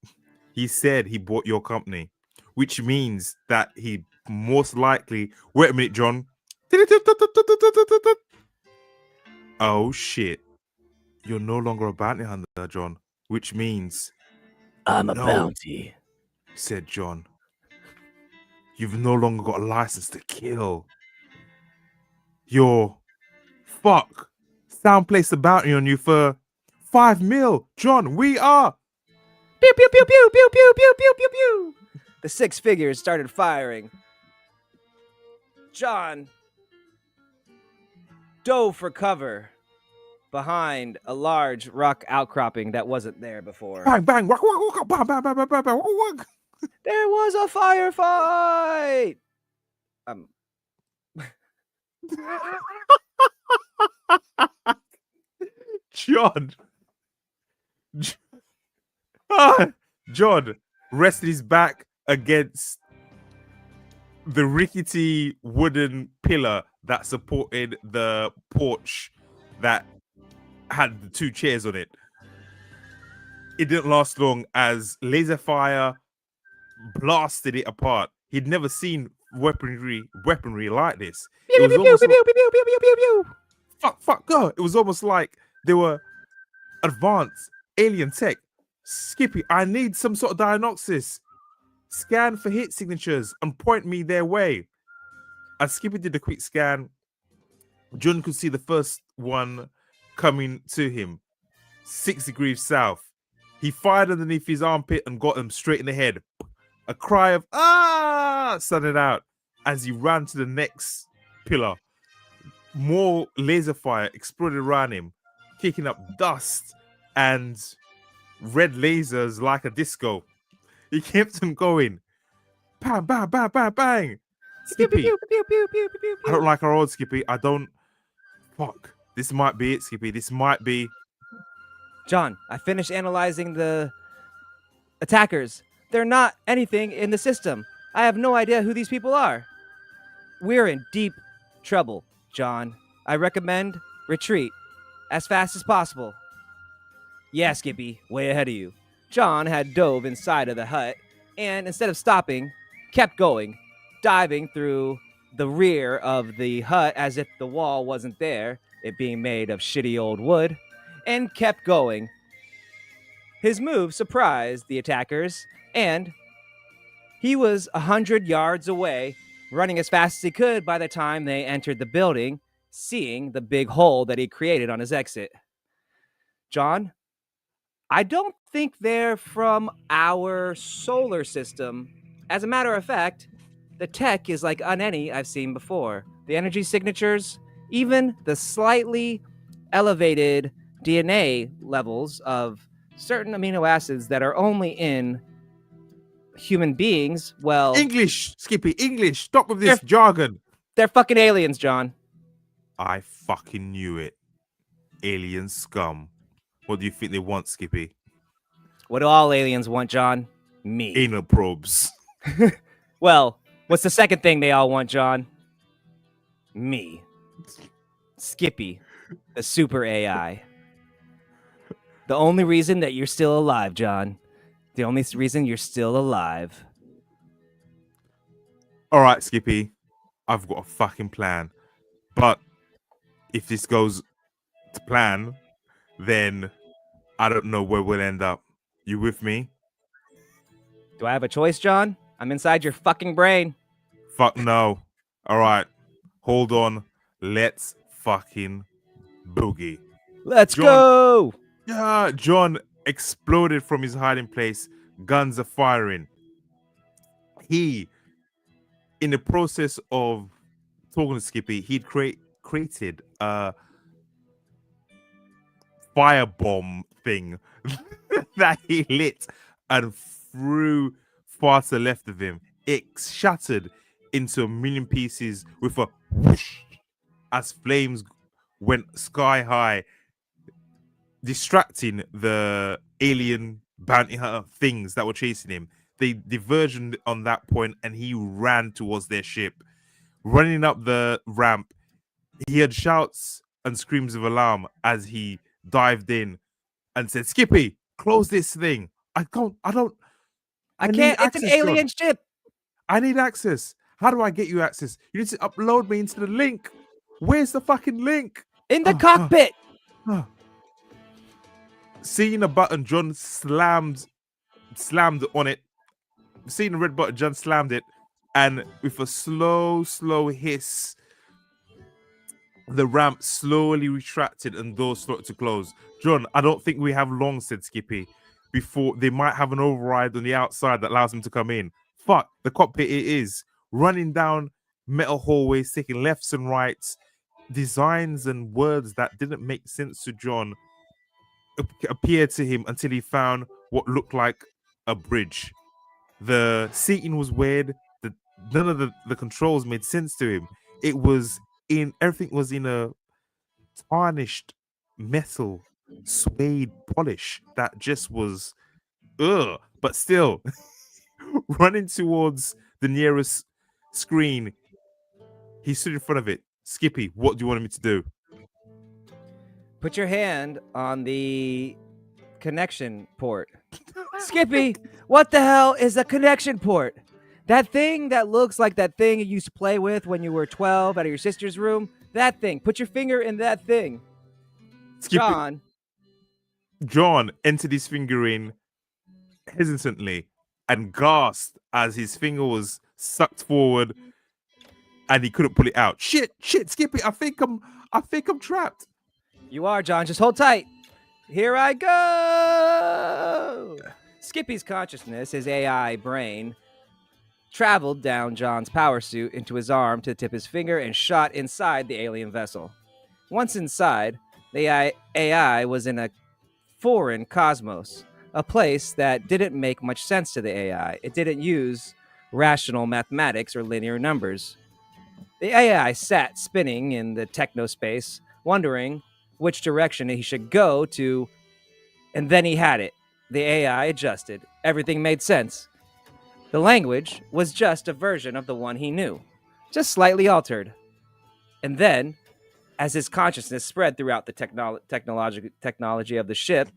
he said he bought your company, which means that he most likely... Wait a minute, John. Oh, shit. You're no longer a bounty hunter, John, which means... I'm a bounty, said John. You've no longer got a license to kill. You're... Fuck. Sam placed a bounty on you for 5 mil. John, we are... Pew, pew, pew, pew, pew, pew, pew, pew, pew, pew. The 6 figures started firing. John dove for cover behind a large rock outcropping that wasn't there before. Bang, bang, whack, whack, whack, bang, bang, bang, bang, bang, bang, whack. There was a firefight. John rested his back against the rickety wooden pillar that supported the porch that had the 2 chairs on it. It didn't last long as laser fire blasted it apart. He'd never seen weaponry like this. It was almost like, fuck, go. It was almost like they were advanced alien tech. Skippy, I need some sort of diagnosis. Scan for hit signatures and point me their way. As Skippy did a quick scan, John could see the first one coming to him. 6 degrees south. He fired underneath his armpit and got him straight in the head. A cry of "ah" sounded out as he ran to the next pillar. More laser fire exploded around him, kicking up dust and red lasers like a disco. He kept them going. Bang, bang, bang, bang, bang. Skippy. I don't like our old Skippy. I don't. Fuck. This might be it, Skippy. This might be. John, I finished analyzing the attackers. They're not anything in the system. I have no idea who these people are. We're in deep trouble, John. I recommend retreat as fast as possible. Yeah, Skippy, way ahead of you. John had dove inside of the hut and instead of stopping, kept going, diving through the rear of the hut as if the wall wasn't there, it being made of shitty old wood, and kept going. His move surprised the attackers, and he was 100 yards away, running as fast as he could by the time they entered the building, seeing the big hole that he created on his exit. John, I don't think they're from our solar system. As a matter of fact, the tech is like any I've seen before. The energy signatures, even the slightly elevated DNA levels of certain amino acids that are only in human beings, well... English, Skippy, English. Stop with this jargon. They're fucking aliens, John. I fucking knew it. Alien scum. What do you think they want, Skippy? What do all aliens want, John? Me. Anal probes. Well, what's the second thing they all want, John? Me. Skippy, the super AI. The only reason that you're still alive, John. The only reason you're still alive. All right, Skippy. I've got a fucking plan. But if this goes to plan, then I don't know where we'll end up. You with me? Do I have a choice, John? I'm inside your fucking brain. Fuck no. All right. Hold on. Let's fucking boogie. Let's go! Yeah, John exploded from his hiding place. Guns are firing. He, in the process of talking to Skippy, he'd created a firebomb thing that he lit and threw far to the left of him. It shattered into a million pieces with a whoosh as flames went sky high, distracting the alien bounty hunter things that were chasing him. They diverged on that point and he ran towards their ship. Running up the ramp, he had shouts and screams of alarm as he dived in and said, "Skippy, close this thing. I can't. It's an alien ship. I need access. How do I get you access? You need to upload me into the link. Where's the fucking link? In the cockpit." Seeing a button, John slammed on it. Seeing the red button, John slammed it, and with a slow hiss, the ramp slowly retracted and doors started to close. John, I don't think we have long, said Skippy, before they might have an override on the outside that allows them to come in. Fuck, the cockpit it is. Running down metal hallways, taking lefts and rights, designs and words that didn't make sense to John appeared to him until he found what looked like a bridge. The seating was weird. None of the controls made sense to him. Everything was in a tarnished metal suede polish that just was but still running towards the nearest screen, he stood in front of it. Skippy, what do you want me to do? Put your hand on the connection port. Skippy, what the hell is a connection port? That thing that looks like that thing you used to play with when you were 12 out of your sister's room? That thing. Put your finger in that thing. Skippy. John entered his finger in hesitantly and gasped as his finger was sucked forward and he couldn't pull it out. Shit, Skippy, I think I'm trapped. You are, John. Just hold tight. Here I go. Skippy's consciousness, his AI brain, traveled down John's power suit into his arm to tip his finger and shot inside the alien vessel. Once inside, the AI was in a foreign cosmos, a place that didn't make much sense to the AI. It didn't use rational mathematics or linear numbers. The AI sat spinning in the technospace, wondering which direction he should go to, and then he had it. The AI adjusted. Everything made sense. The language was just a version of the one he knew, just slightly altered. And then, as his consciousness spread throughout the technology of the ship,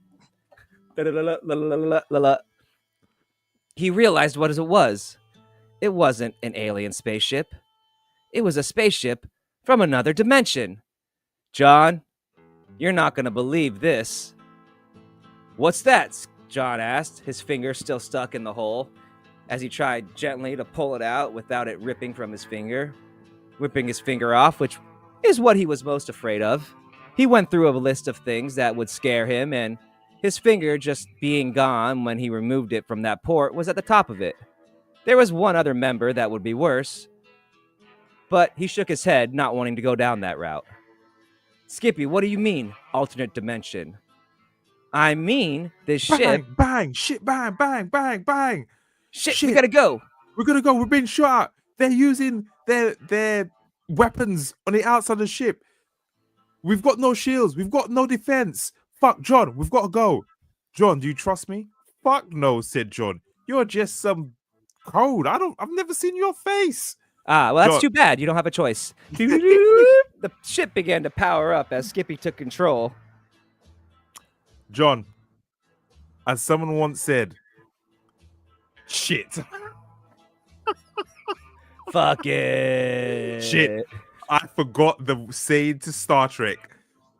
he realized what it was. It wasn't an alien spaceship. It was a spaceship from another dimension. John, you're not going to believe this. What's that? John asked, his finger still stuck in the hole, as he tried gently to pull it out without it ripping from his finger. Whipping his finger off, which is what he was most afraid of. He went through a list of things that would scare him, and his finger just being gone when he removed it from that port was at the top of it. There was one other member that would be worse, but he shook his head, not wanting to go down that route. Skippy, what do you mean, alternate dimension? I mean, this ship... Bang, shit, bang, bang, bang, bang. Shit, we gotta go. We're gonna go. We're being shot. They're using their weapons on the outside of the ship. We've got no shields. We've got no defense. Fuck, John, we've got to go. John, do you trust me? Fuck no, said John. You're just some code. I've never seen your face. Ah, well, that's John. too bad. You don't have a choice. The ship began to power up as Skippy took control. John, as someone once said, shit. Fuck it. Shit. I forgot the saying to Star Trek.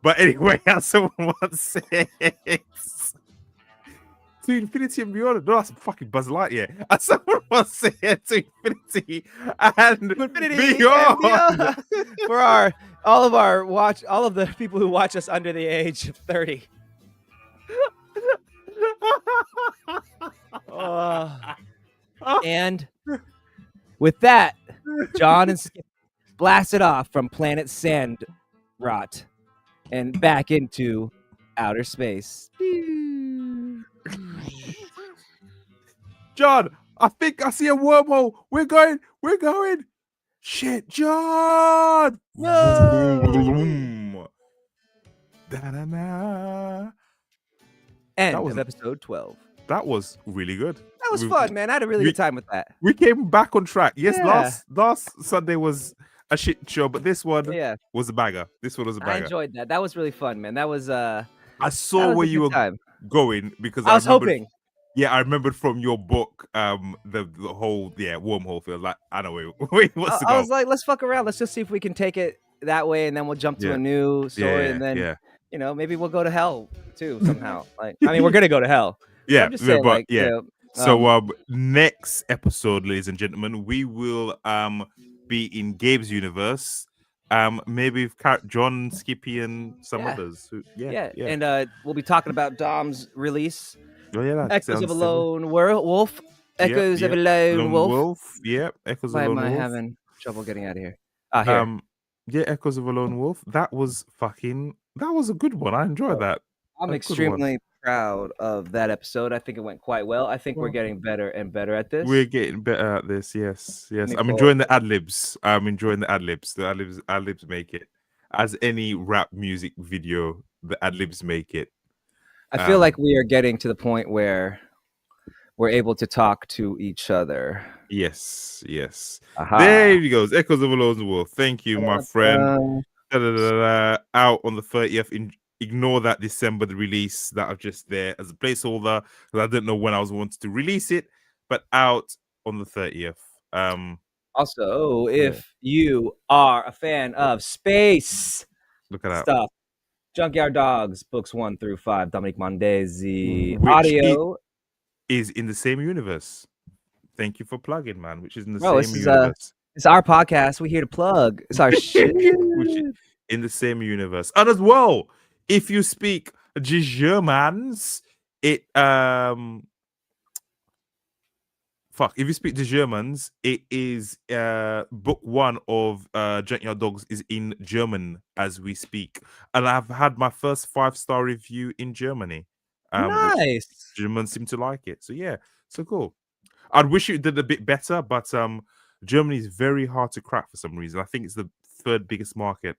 But anyway, as someone once said, to infinity and beyond. No, that's fucking Buzz Lightyear. As someone once said, to infinity and beyond. For all of the people who watch us under the age of 30. And with that, John and Skip blasted off from planet Sand Rot and back into outer space. John, I think I see a wormhole. We're going. Shit, John. No. Da-da-da. End of episode 12. That was really good. That was fun, man. I had a really good time with that. We came back on track. Yes, last Sunday was a shit show, but this one was a bagger. I enjoyed that. That was really fun, man. That was I saw where you were going because I was hoping. Yeah, I remembered from your book, the whole wormhole feel. Like I know where he wants to go. I was like, let's fuck around. Let's just see if we can take it that way, and then we'll jump to a new story, and then maybe we'll go to hell too somehow. Like, I mean, we're gonna go to hell. Yeah, I'm just saying, So next episode, ladies and gentlemen, we will be in Gabe's universe. Maybe John, Skippy, and some others. And we'll be talking about Dom's release. Oh yeah, Echoes of a Lone Wolf. Echoes of a Lone Wolf. Yeah, Echoes Why of a Lone am I Wolf. having trouble getting out of here? Here. Yeah, Echoes of a Lone Wolf. That was a good one. I enjoyed that. I'm extremely proud of that episode. I think it went quite well. I think we're getting better and better at this. We're getting better at this. Yes. I'm enjoying the ad libs. The ad libs make it. As any rap music video, the ad libs make it. I feel like we are getting to the point where we're able to talk to each other. Yes. Aha. There you go. Echoes of a Lone Wolf. Thank you, my friend. Out on the 30th. Ignore that December release that I've just there as a placeholder because I didn't know when I was wanting to release it, but out on the 30th. Also, if you are a fan of space look at that stuff, Junkyard Dogs, books 1 through 5, Dominique Mondesir, audio is in the same universe. Thank you for plugging, man. Which is in the same universe. It's our podcast. We're here to plug. It's our shit. In the same universe, and as well, if you speak Germans, it if you speak to Germans, it is book 1 of Junkyard Dogs is in German as we speak, and I've had my first 5-star review in Germany, which Nice. Germans seem to like it. So yeah, so cool. I'd wish it did a bit better, but Germany is very hard to crack for some reason. I think it's the 3rd biggest market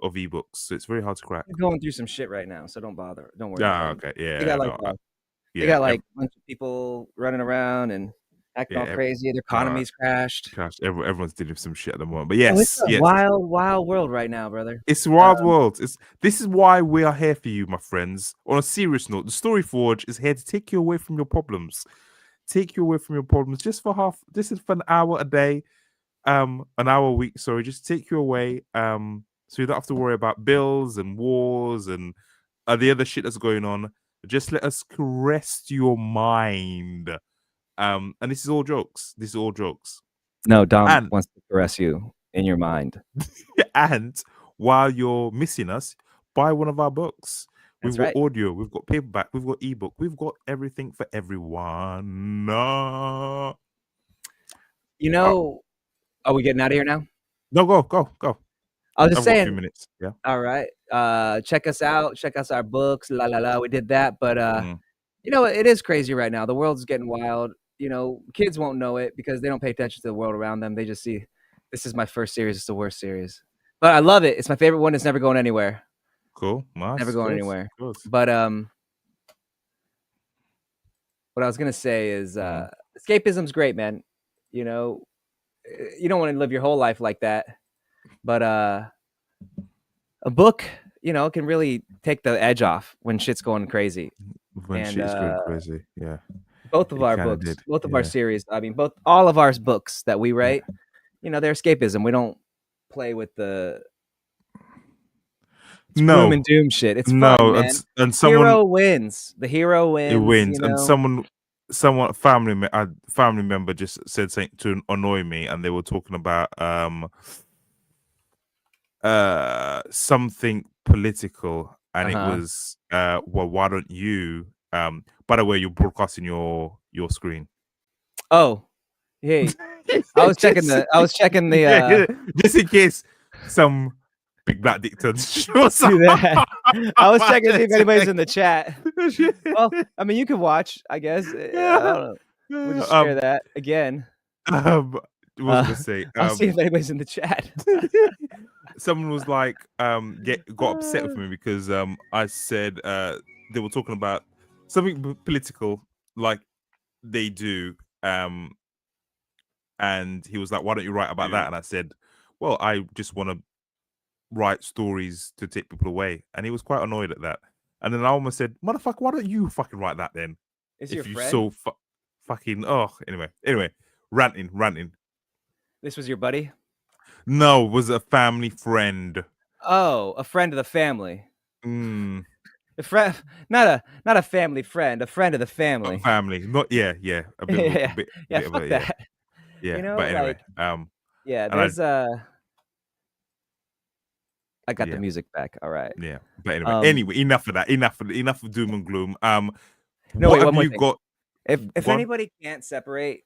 of ebooks, so it's very hard to crack. We're going through some shit right now, so don't bother. Don't worry. Ah, about it. okay, yeah, They got like they got like a bunch of people running around and acting all crazy. Their economy's crashed. Everyone's dealing with some shit at the moment. But It's yes, a wild, wild world right now, brother. it's a wild world. This is why we are here for you, my friends. On a serious note, the StoryForge is here to take you away from your problems. Take you away from your problems just for this is for an hour a day, an hour a week. Sorry, just take you away. So you don't have to worry about bills and wars and the other shit that's going on. Just let us caress your mind. And this is all jokes. This is all jokes. No, Dom wants to caress you in your mind. And while you're missing us, buy one of our books. We've got audio, we've got paperback, we've got ebook, we've got everything for everyone. You know, are we getting out of here now? No, go. I was just saying. A few minutes. Yeah. All right. Check us out. Check us our books. La la la. We did that, but you know, it is crazy right now. The world's getting wild. You know, kids won't know it because they don't pay attention to the world around them. They just see, this is my first series. It's the worst series, but I love it. It's my favorite one. It's never going anywhere. Cool. Nice. Never going anywhere. But what I was gonna say is escapism's great, man. You know, you don't want to live your whole life like that, but a book, you know, can really take the edge off when shit's going crazy. When shit's going crazy, yeah. Both of our books, both of our series. I mean, all of our books that we write, you know, they're escapism. We don't play with the gloom and doom shit. It's fun, man. And someone hero wins. The hero wins. It wins, you know? and someone family member just said something to annoy me, and they were talking about something political, and it was well, why don't you by the way, you're broadcasting your screen. Oh, hey, I was checking the just in case some big black dick turns. I was checking to see if anybody's in the chat. Well, I mean, you can watch, I guess. I don't know. We'll just share that again. What was I gonna say? I'll see if anybody's in the chat. Someone was like, got upset with me because I said they were talking about something political, like they do, and he was like, "Why don't you write about that?" And I said, "Well, I just want to write stories to take people away," and he was quite annoyed at that. And then I almost said, "Motherfucker, why don't you fucking write that then?" Is your friend? So fucking anyway, ranting. This was your buddy? No, it was a family friend. Oh, a friend of the family. A friend, not a family friend, a friend of the family. Family, not a bit, fuck that. Yeah, you know, but anyway, there's I got the music back. All right. Yeah, but anyway, enough of that. Enough of doom and gloom. No, what wait, have you got? If anybody can't separate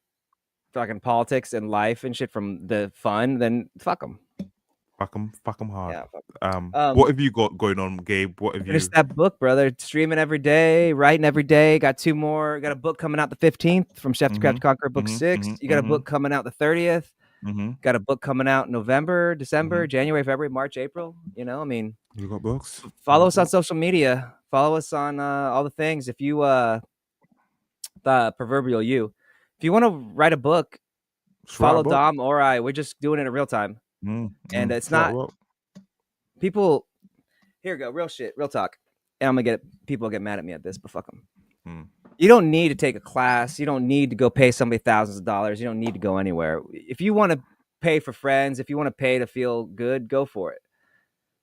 fucking politics and life and shit from the fun, then fuck them. Fuck them hard. Yeah, fuck what have you got going on, Gabe? What have you? Finished that book, brother. Streaming every day, writing every day. Got 2 more. Got a book coming out the 15th from Chef to Craft to Conquer, book 6. You got a book coming out the 30th. Got a book coming out November, December, January, February, March, April. You know, I mean, you got books. Follow us on social media. Follow us on all the things. If you the proverbial you, if you want to write a book, follow Dom or I. We're just doing it in real time. And it's not people. Here we go. Real shit. Real talk. And I'm gonna people get mad at me at this, but fuck them. You don't need to take a class. You don't need to go pay somebody thousands of dollars. You don't need to go anywhere. If you want to pay for friends, if you want to pay to feel good, go for it.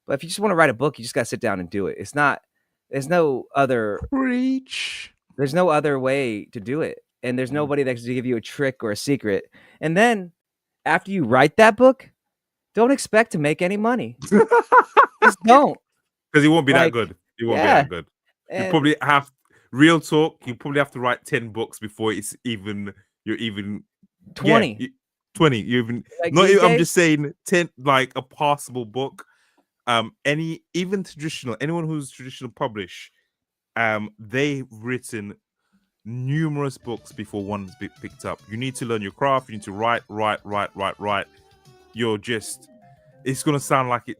But if you just want to write a book, you just got to sit down and do it. It's not. There's no other preach. There's no other way to do it, and there's nobody that can give you a trick or a secret. And then after you write that book, don't expect to make any money. Just don't. Because it won't be that good. It won't be that good. You probably have real talk. You probably have to write 10 books before it's even you're even 20. Yeah, 20. You even Like not these even, I'm days? just saying 10, like a passable book. Any even traditional, anyone who's traditional publish, they've written numerous books before one's picked up. You need to learn your craft. You need to write. You're just, it's gonna sound like it.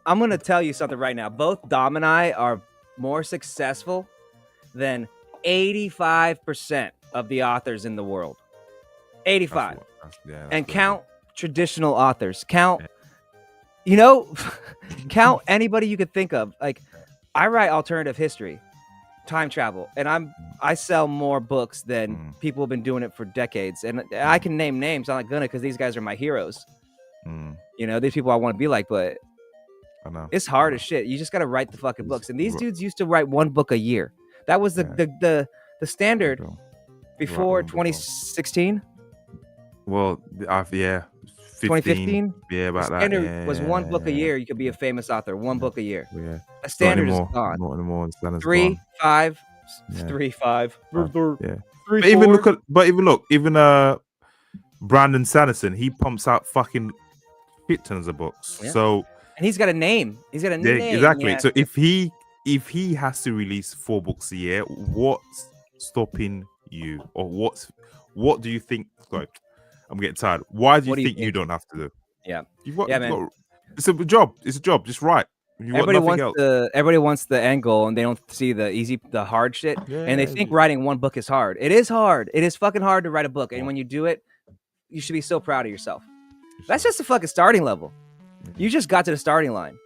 I'm gonna tell you something right now. Both Dom and I are more successful than 85% of the authors in the world. 85. And count traditional authors. Count, you know, count anybody you could think of. Like, I write alternative history, time travel, and I sell more books than people have been doing it for decades. And I can name names. I'm not gonna, because these guys are my heroes. You know, these people I want to be like, but I know it's hard as shit. You just gotta write the fucking books. And these dudes used to write one book a year. That was the standard before 2016. Well, 2015. Yeah, about that. Standard was one book a year. You could be a famous author. One book a year. Yeah. A standard is gone. Not anymore. 3, 5, 3, 5. Yeah. 3, But even look, Brandon Sanderson, he pumps out fucking shit tons of books. Yeah. So, and he's got a name. He's got a name. Exactly. Yeah. So if he has to release 4 books a year, what's stopping you? Or what do you think? Like, I'm getting tired. Why do you think you don't have to do? Yeah. Man. It's a job. It's a job. Just write. Everybody wants the end goal, and they don't see the hard shit. And they think writing one book is hard. It is hard. It is fucking hard to write a book. And when you do it, you should be so proud of yourself. That's just a fucking starting level. You just got to the starting line.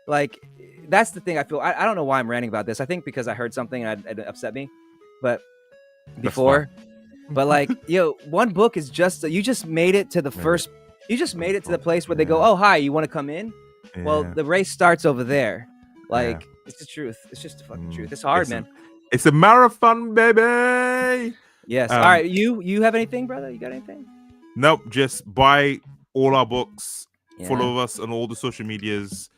Like, that's the thing I feel. I don't know why I'm ranting about this. I think because I heard something and it upset me. But before, but like, one book is just, you just made it to the first, you just made it to the place where they go, oh, hi, you want to come in? Yeah. Well, the race starts over there. Like, it's the truth. It's just the fucking truth. It's hard, man. It's a marathon, baby. Yes. All right. You have anything, brother? You got anything? Nope. Just buy all our books. Follow us on all the social medias,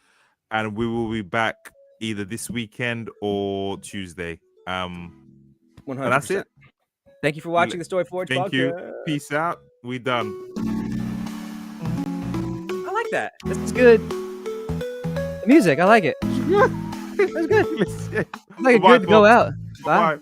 and we will be back either this weekend or Tuesday. 100%. And that's it. Thank you for watching the StoryForge podcast. Thank you. Peace out. We done. I like that. This is good. The music, I like it. That's good. It's like a good go out. Bye.